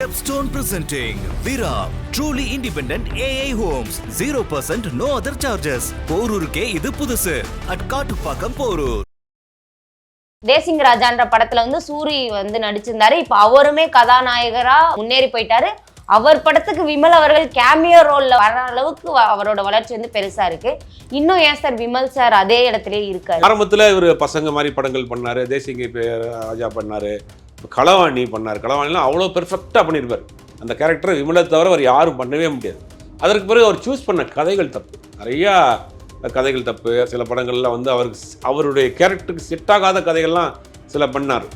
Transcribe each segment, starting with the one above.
Stepstone presenting Vira, truly independent AI homes, 0% no other charges. போரூருக்கே இது புதுசு at Kattupakkam Porur. Desingh ராஜான்ற படத்துல சூரி நடிச்சிருந்தாரு. இப்ப அவருமே கதாநாயகரா முன்னேறி போயிட்டாரு. அவர் படத்துக்கு விமல் அவர்கள் கேமியோ ரோல்ல வர அளவுக்கு அவரோட வளர்ச்சி பெருசா இருக்கு. இன்னும் ஏன் சார் விமல் சார் அதே இடத்துலயே இருக்காரு? ஆரம்பத்துல இவர் பசங்க மாதிரி படங்கள் பண்ணாரு, தேசிங் ராஜா பண்ணாரு, களவாணி பண்ணார். களவாணிலாம் அவ்வளோ பெர்ஃபெக்டாக பண்ணியிருப்பார். அந்த கேரக்டரை விமலை தவிர அவர் யாரும் பண்ணவே முடியாது. அதற்கு பிறகு அவர் சூஸ் பண்ண கதைகள் தப்பு, நிறையா கதைகள் தப்பு. சில படங்கள்ல அவருடைய கேரக்டருக்கு செட் ஆகாத கதைகள்லாம் சில பண்ணார்.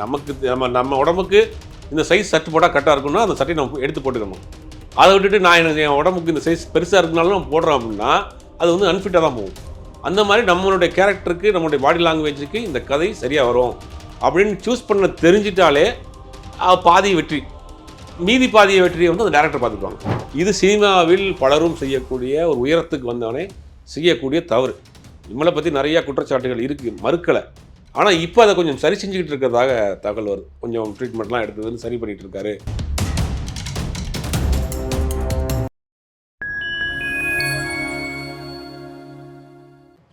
நமக்கு நம்ம உடம்புக்கு இந்த சைஸ் சட்டு போட்டால் கரெக்டாக இருக்குன்னா அந்த சட்டையை நம்ம எடுத்து போட்டுக்கணும். அதை விட்டுட்டு நான் என் உடம்புக்கு இந்த சைஸ் பெருசாக இருக்குனாலும் நம்ம போடுறோம் அப்படின்னா அது அன்ஃபிட்டாக தான் போகும். அந்த மாதிரி நம்மளுடைய கேரக்டருக்கு, நம்மளுடைய பாடி லாங்குவேஜுக்கு இந்த கதை சரியாக வரும் அப்படின்னு சூஸ் பண்ண தெரிஞ்சிட்டாலே பாதி வெற்றி. மீதி பாதிய வெற்றியை அந்த டேரக்டர் பார்த்துக்குவாங்க. இது சினிமாவில் பலரும் செய்யக்கூடிய ஒரு உயரத்துக்கு வந்தவனே செய்யக்கூடிய தவறு. இவங்களை பற்றி நிறையா குற்றச்சாட்டுகள் இருக்குது, மறுக்கலை. ஆனால் இப்போ அதை கொஞ்சம் சரி செஞ்சுக்கிட்டு இருக்கிறதாக தகவல் வருது. கொஞ்சம் ட்ரீட்மெண்ட்லாம் எடுத்ததுன்னு சரி பண்ணிகிட்டு இருக்காரு.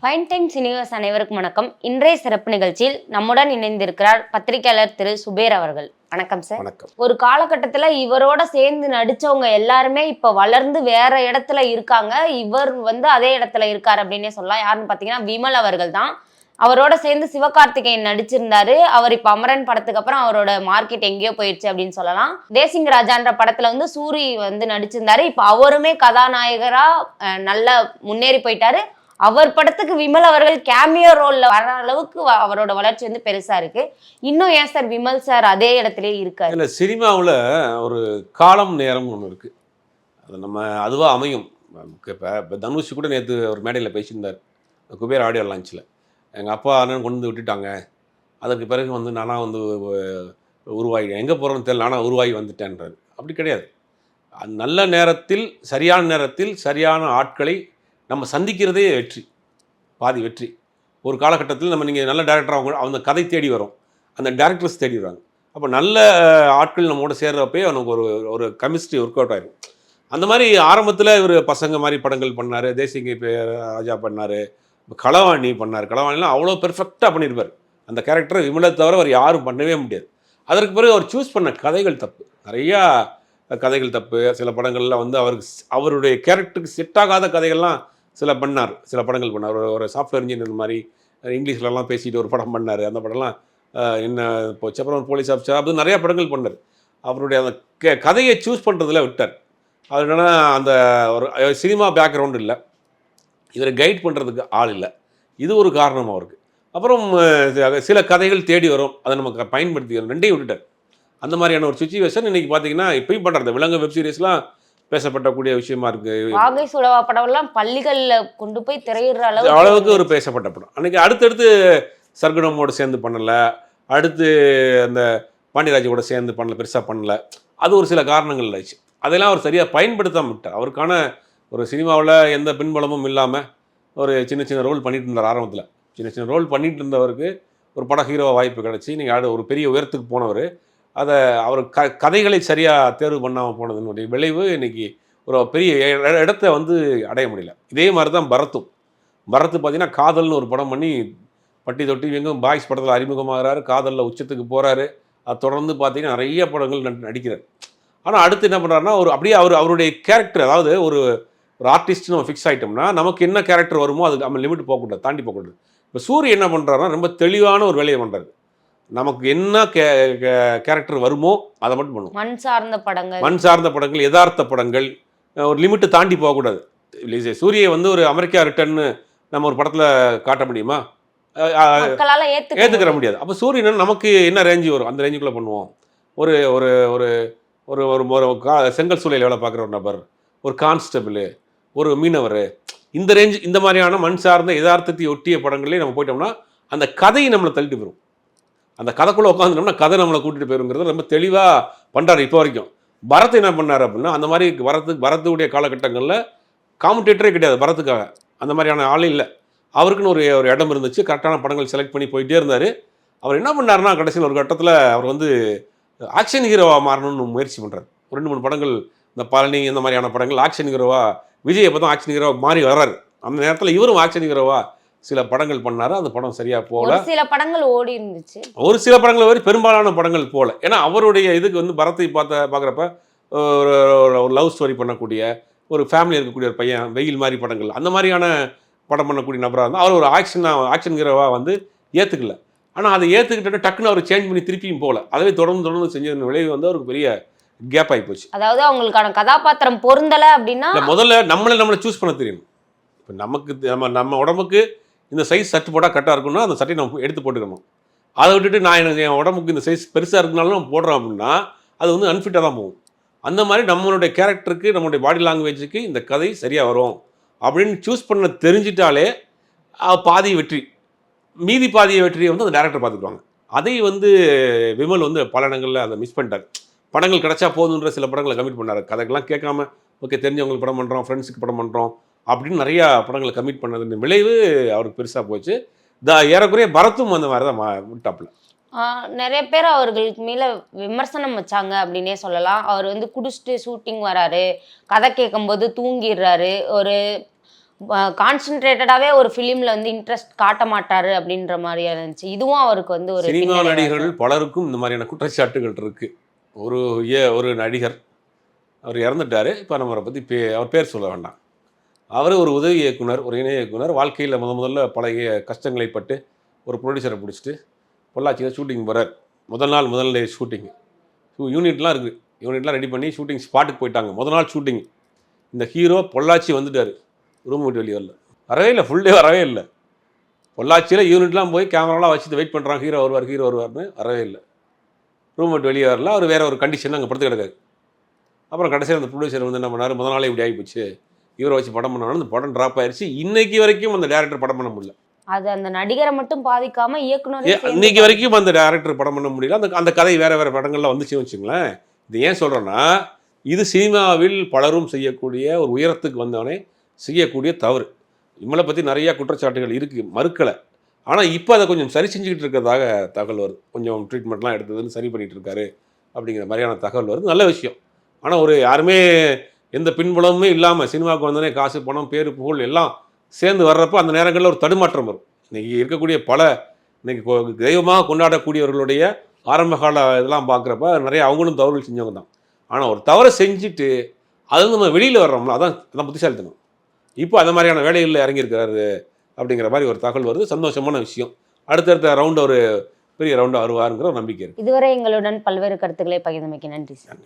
ஃபைன் டைம் சினிவர்ஸ் அனைவருக்கும் வணக்கம். இன்றைய சிறப்பு நிகழ்ச்சியில் நம்முடன் இணைந்திருக்கிறார் பத்திரிகையாளர் திரு சுபேர் அவர்கள். வணக்கம் சார். வணக்கம். ஒரு காலகட்டத்தில் இவரோட சேர்ந்து நடிச்சவங்க எல்லாருமே இப்ப வளர்ந்து வேற இடத்துல இருக்காங்க. இவர் அதே இடத்துல இருக்காரு அப்படின்னே சொல்லலாம். யாருன்னு பாத்தீங்கன்னா விமல் அவர்கள் தான். அவரோட சேர்ந்து சிவகார்த்திகேயன் நடிச்சிருந்தாரு. அவர் இப்ப அமரன் படத்துக்கு அப்புறம் அவரோட மார்க்கெட் எங்கேயோ போயிடுச்சு அப்படின்னு சொல்லலாம். தேசிங் ராஜான்ற படத்துல சூரி நடிச்சிருந்தாரு. இப்ப அவருமே கதாநாயகரா நல்லா முன்னேறி போயிட்டாரு. அவர் படத்துக்கு விமல் அவர்கள் கேமியோ ரோல்ல வர அளவுக்கு அவரோட வளர்ச்சி பெருசா இருக்கு. இன்னும் ஏன் சார் விமல் சார் அதே இடத்துலயே இருக்காரு? இல்லை, சினிமாவில் ஒரு காலம் நேரம் ஒன்று இருக்கு. அது நம்ம அதுவாக அமையும். இப்போ தனுஷ் கூட நேற்று ஒரு மேடையில் பேசியிருந்தார், குபேர் ஆடியோ லான்ச்சில். எங்கள் அப்பா அண்ணன் கொண்டு விட்டுட்டாங்க, அதற்கு பிறகு நானாக உருவாகி எங்கே போகிறோன்னு தெரியல, நானாக உருவாகி வந்துட்டேன்றாரு. அப்படி கிடையாது. நல்ல நேரத்தில் சரியான நேரத்தில் சரியான ஆட்களை நம்ம சந்திக்கிறதே வெற்றி, பாதி வெற்றி. ஒரு காலகட்டத்தில் நீங்கள் நல்ல டேரக்டர் அவங்க கதை தேடி வரும், அந்த டேரக்டர்ஸ் தேடி வராங்க. அப்போ நல்ல ஆட்கள் நம்மோட சேர்றப்பே அவனுக்கு ஒரு கெமிஸ்ட்ரி ஒர்க் அவுட் ஆகிடும். அந்த மாதிரி ஆரம்பத்தில் இவர் பசங்க மாதிரி படங்கள் பண்ணார், தேசிங் ராஜா பண்ணார், களவாணி பண்ணார். களவாணிலாம் அவ்வளோ பெர்ஃபெக்டாக பண்ணியிருப்பார். அந்த கேரக்டரை விமலை தவிர அவர் யாரும் பண்ணவே முடியாது. அதற்கு பிறகு அவர் சூஸ் பண்ண கதைகள் தப்பு, நிறையா கதைகள் தப்பு. சில படங்களில் அவருடைய கேரக்டருக்கு செட் ஆகாத கதைகள்லாம் சில படங்கள் பண்ணார். ஒரு சாஃப்ட்வேர் இன்ஜினியர் மாதிரி இங்கிலீஷ்லலாம் பேசிட்டு ஒரு படம் பண்ணார். அந்த படம்லாம் என்ன போச்சு. அப்புறம் போலீஸ் ஆஃபீஸர், அப்படி நிறையா படங்கள் பண்ணார். அவருடைய அந்த கதையை சூஸ் பண்ணுறதுல விட்டார். அது என்னென்னா அந்த ஒரு சினிமா பேக்ரவுண்டு இல்லை, இவரை கைட் பண்ணுறதுக்கு ஆள் இல்லை. இது ஒரு காரணம் அவருக்கு. அப்புறம் சில கதைகள் தேடி வரும், அதை நமக்கு பயன்படுத்திக்கிறோம், ரெண்டையும் விட்டுட்டார். அந்த மாதிரியான ஒரு சுச்சுவேஷன் இன்றைக்கி பார்த்தீங்கன்னா இப்பயும் பண்ணுறது. விலங்கு வெப் சீரிஸ்லாம் பேசப்படக்கூடிய விஷயமா இருக்கு. வாகை சுடவா படம்லாம் பள்ளிகளில் கொண்டு போய் திரையிடுற அளவுக்கு ஒரு பேசப்பட்ட படம். அன்றைக்கி அடுத்தடுத்து சர்க்குணமோடு சேர்ந்து பண்ணலை, அடுத்து அந்த பாண்டியராஜோட சேர்ந்து பண்ணல, பெருசாக பண்ணலை. அது ஒரு சில காரணங்கள் ஆச்சு. அதெல்லாம் அவர் சரியாக பயன்படுத்தாமல் விட்டார். அவருக்கான ஒரு சினிமாவில் எந்த பின்பலமும் இல்லாமல் ஒரு சின்ன சின்ன ரோல் பண்ணிட்டு இருந்தார். ஆரம்பத்தில் சின்ன சின்ன ரோல் பண்ணிட்டு இருந்தவருக்கு ஒரு பட ஹீரோவாக வாய்ப்பு கிடச்சி நீங்கள் ஒரு பெரிய உயரத்துக்கு போனவர், அதை அவர் கதைகளை சரியாக தேர்வு பண்ணாமல் போனதுனுடைய விளைவு இன்றைக்கி ஒரு பெரிய இடத்த அடைய முடியல. இதே மாதிரி தான் பரத்து பார்த்தீங்கன்னா காதல்னு ஒரு படம் பண்ணி பட்டி தொட்டி எங்கும் பாய்ஸ் படத்தில் அறிமுகமாகறாரு, காதலில் உச்சத்துக்கு போகிறாரு. அது தொடர்ந்து பார்த்தீங்கன்னா நிறைய படங்கள் நடிக்கிறார். ஆனால் அடுத்து என்ன பண்ணுறாருன்னா அப்படியே அவருடைய கேரக்டர், அதாவது ஒரு ஆர்டிஸ்ட் நம்ம ஃபிக்ஸ் ஆகிட்டோம்னா நமக்கு என்ன கேரக்டர் வருமோ அதுக்கு நம்ம லிமிட் போகக்கூடாது, தாண்டி போகக்கூடாது. இப்போ சூரிய என்ன பண்ணுறாருன்னா ரொம்ப தெளிவான ஒரு வேலையை பண்ணுறாரு. நமக்கு என்ன கேரக்டர் வருமோ அதை மட்டும் பண்ணுவோம். மண் சார்ந்த படங்கள், யதார்த்த படங்கள், ஒரு லிமிட்டு தாண்டி போகக்கூடாது. சூரியை ஒரு அமெரிக்கா ரிட்டர்ன்னு நம்ம ஒரு படத்தில் காட்ட முடியுமா? ஏற்றுக்கிற முடியாது. அப்போ சூரியன் நமக்கு என்ன ரேஞ்சு வரும் அந்த ரேஞ்சுக்குள்ளே பண்ணுவோம். ஒரு ஒரு ஒரு ஒரு ஒரு செங்கல் சூளையில் வேலை பார்க்குற ஒரு நபர், ஒரு கான்ஸ்டபிள், ஒரு மீனவர், இந்த ரேஞ்சு, இந்த மாதிரியான மண் சார்ந்த யதார்த்தத்தை ஒட்டிய படங்களே நம்ம போயிட்டோம்னா அந்த கதையை நம்மளை தள்ளிட்டு போயிடும். அந்த கதைக்குள்ளே உட்காந்துட்டோம்னா கதை நம்மளை கூட்டிகிட்டு போயிருங்கிறது ரொம்ப தெளிவாக பண்ணுறாரு இப்போ வரைக்கும். பரத் என்ன பண்ணார் அப்படின்னா, அந்த மாதிரி பரத்துடைய காலகட்டங்களில் காமெண்டேட்டரே கிடையாது பரத்துக்காக, அந்த மாதிரியான ஆள் இல்லை. அவருக்குன்னு ஒரு இடம் இருந்துச்சு. கரெக்டான படங்கள் செலக்ட் பண்ணி போயிட்டே இருந்தார். அவர் என்ன பண்ணாருன்னா கடைசியில் ஒரு கட்டத்தில் அவர் வந்து ஆக்ஷன் ஹீரோவாக மாறணும்னு முயற்சி பண்ணுறாரு. 2-3 படங்கள், இந்த பழனி இந்த மாதிரியான படங்கள் ஆக்ஷன் ஹீரோவாக, விஜய் அப்போ தான் ஆக்ஷன் ஹீரோவாக மாறி வர்றாரு. அந்த நேரத்தில் இவரும் ஆக்ஷன் ஹீரோவாக சில படங்கள் பண்ணாரு. அந்த படம் சரியாக போகல. ஒரு சில படங்கள் ஓடி இருந்துச்சு, ஒரு சில படங்கள் வரை பெரும்பாலான படங்கள் போகல. ஏன்னா அவருடைய இதுக்கு வந்து பரத்தை பார்க்குறப்ப ஒரு லவ் ஸ்டோரி பண்ணக்கூடிய ஒரு ஃபேமிலி இருக்கக்கூடிய ஒரு பையன், வெயில் மாதிரி படங்கள், அந்த மாதிரியான படம் பண்ணக்கூடிய நபராக இருந்தால் அவர் ஒரு ஆக்ஷன் ஹீரோவாக வந்து ஏற்றுக்கல. ஆனால் அதை ஏற்றுக்கிட்டு டக்குன்னு அவர் சேஞ்ச் பண்ணி திருப்பியும் போகல. அதவே தொடர்ந்து செஞ்ச விளைவு வந்து அவருக்கு பெரிய கேப் ஆகி போச்சு. அதாவது அவங்களுக்கான கதாபாத்திரம் பொருந்தலை அப்படின்னா முதல்ல நம்மளை சூஸ் பண்ண தெரியணும். இப்போ நமக்கு நம்ம உடம்புக்கு இந்த சைஸ் சட்டு போட்டால் கரெக்டாக இருக்குன்னா அந்த சட்டையை நம்ம எடுத்து போட்டுக்கணும். அதை விட்டுட்டு எனக்கு என் உடம்புக்கு இந்த சைஸ் பெருசாக இருக்குனாலும் நம்ம போடுறோம் அப்படின்னா அது வந்து அன்ஃபிட்டாக தான் போகும். அந்த மாதிரி நம்மளுடைய கேரக்டருக்கு, நம்மளுடைய பாடி லாங்குவேஜுக்கு இந்த கதை சரியாக வரும் அப்படின்னு சூஸ் பண்ண தெரிஞ்சிட்டாலே பாதி வெற்றி. மீதி பாதிய வெற்றியை வந்து அந்த டேரக்டர் பார்த்துக்குவாங்க. அதை வந்து விமல் வந்து பல இடங்களில் அதை மிஸ் பண்ணிட்டார். படங்கள் கிடச்சா போதுன்ற சில படங்களை கமிட் பண்ணார். கதைக்கெல்லாம் கேட்காம ஓகே தெரிஞ்சவங்களுக்கு படம் பண்ணுறோம், ஃப்ரெண்ட்ஸுக்கு படம் பண்ணுறோம் அப்படின்னு நிறையா படங்களை கமிட் பண்ணது விளைவு அவருக்கு பெருசாக போச்சு. ஏறக்குறைய பரத்தும் அந்த மாதிரி தான் விட்டாப்புல. நிறைய பேர் அவர்களுக்கு மேலே விமர்சனம் வச்சாங்க அப்படின்னே சொல்லலாம். அவர் வந்து குடிச்சிட்டு ஷூட்டிங் வராரு, கதை கேட்கும்போது தூங்கிடுறாரு, ஒரு கான்சென்ட்ரேட்டடாகவே ஒரு ஃபிலிமில் வந்து இன்ட்ரெஸ்ட் காட்ட மாட்டாரு அப்படின்ற மாதிரியா இருந்துச்சு. இதுவும் அவருக்கு வந்து ஒரு சினிமா நடிகர்கள் பலருக்கும் இந்த மாதிரியான குற்றச்சாட்டுகள் இருக்குது. ஒரு நடிகர் அவர் இறந்துட்டார். இப்போ நம்ம அவரை பற்றி அவர் பேர் சொல்ல வேண்டாம். அவர் ஒரு உதவி இயக்குனர், ஒரு இணை இயக்குனர். வாழ்க்கையில் முதல்ல பழைய கஷ்டங்களை பட்டு ஒரு ப்ரொடியூசரை பிடிச்சிட்டு பொள்ளாச்சியில் ஷூட்டிங் போகிறார். முதல் டே ஷூட்டிங். யூனிட்லாம் இருக்குது. யூனிட்லாம் ரெடி பண்ணி ஷூட்டிங் ஸ்பாட்டுக்கு போயிட்டாங்க. முதல் நாள் ஷூட்டிங். இந்த ஹீரோ பொள்ளாச்சி வந்துட்டார். ரூம் விட்டு வெளியே வரவே இல்லை. ஃபுல் டே வரவே இல்லை. பொள்ளாச்சியில் யூனிட்லாம் போய் கேமராலாம் வச்சுட்டு வெயிட் பண்ணுறாங்க. ஹீரோ வருவார்னு வரவே இல்லை. ரூம் விட்டு வெளியே வரல. அவர் வேறு ஒரு கண்டிஷன் அங்கே படுத்து கிடக்காரு. அப்புறம் கடைசியில் அந்த ப்ரொடியூசர் வந்து என்ன பண்ணார், முதல் நாளே இப்படி ஆகிப்போச்சு, இவரை வச்சு படம் பண்ணாலும் அந்த படம் ட்ராப் ஆயிடுச்சு. இன்னைக்கு வரைக்கும் அந்த டேரக்டர் படம் பண்ண முடியல. அது அந்த நடிகரை மட்டும் பாதிக்காம இயக்குனர் இன்னைக்கு வரைக்கும் அந்த டேரக்டர் படம் பண்ண முடியல. அந்த கதை வேற படங்கள்லாம் வந்துச்சுன்னு வச்சுங்களேன். இது ஏன் சொல்கிறேன்னா, இது சினிமாவில் பலரும் செய்யக்கூடிய ஒரு உயரத்துக்கு வந்தவனே செய்யக்கூடிய தவறு. இவங்களை பற்றி நிறையா குற்றச்சாட்டுகள் இருக்குது, மறுக்கலை. ஆனால் இப்போ அதை கொஞ்சம் சரி செஞ்சுக்கிட்டு இருக்கிறதாக தகவல் வருது. கொஞ்சம் ட்ரீட்மெண்ட்லாம் எடுத்ததுன்னு சரி பண்ணிகிட்டு இருக்காரு அப்படிங்கிற மாதிரியான தகவல் வருது. நல்ல விஷயம். ஆனால் யாருமே எந்த பின்புலமுமே இல்லாமல் சினிமாவுக்கு வந்தோடனே காசு, பணம், பேர், புகழ் எல்லாம் சேர்ந்து வர்றப்போ அந்த நேரங்களில் ஒரு தடுமாற்றம் வரும். இன்றைக்கி இருக்கக்கூடிய இன்றைக்கி தெய்வமாக கொண்டாடக்கூடியவர்களுடைய ஆரம்ப கால இதெல்லாம் பார்க்குறப்ப நிறைய அவங்களும் தவறுகள் செஞ்சவங்க தான். ஆனால் ஒரு தவறை செஞ்சுட்டு அது நம்ம வெளியில் வர்றோம்ல, அதான் புத்திசாலித்தனம். இப்போ அந்த மாதிரியான வேலைகளில் இறங்கியிருக்கிறாரு அப்படிங்கிற மாதிரி ஒரு தகவல் வருது. சந்தோஷமான விஷயம். அடுத்தடுத்த ரவுண்டு ஒரு பெரிய ரவுண்டாக வருவாருங்கிற ஒரு நம்பிக்கை இருக்குது. இதுவரை எங்களுடன் பல்வேறு கருத்துக்களை பகிர்ந்தமைக்கு நன்றி சார்.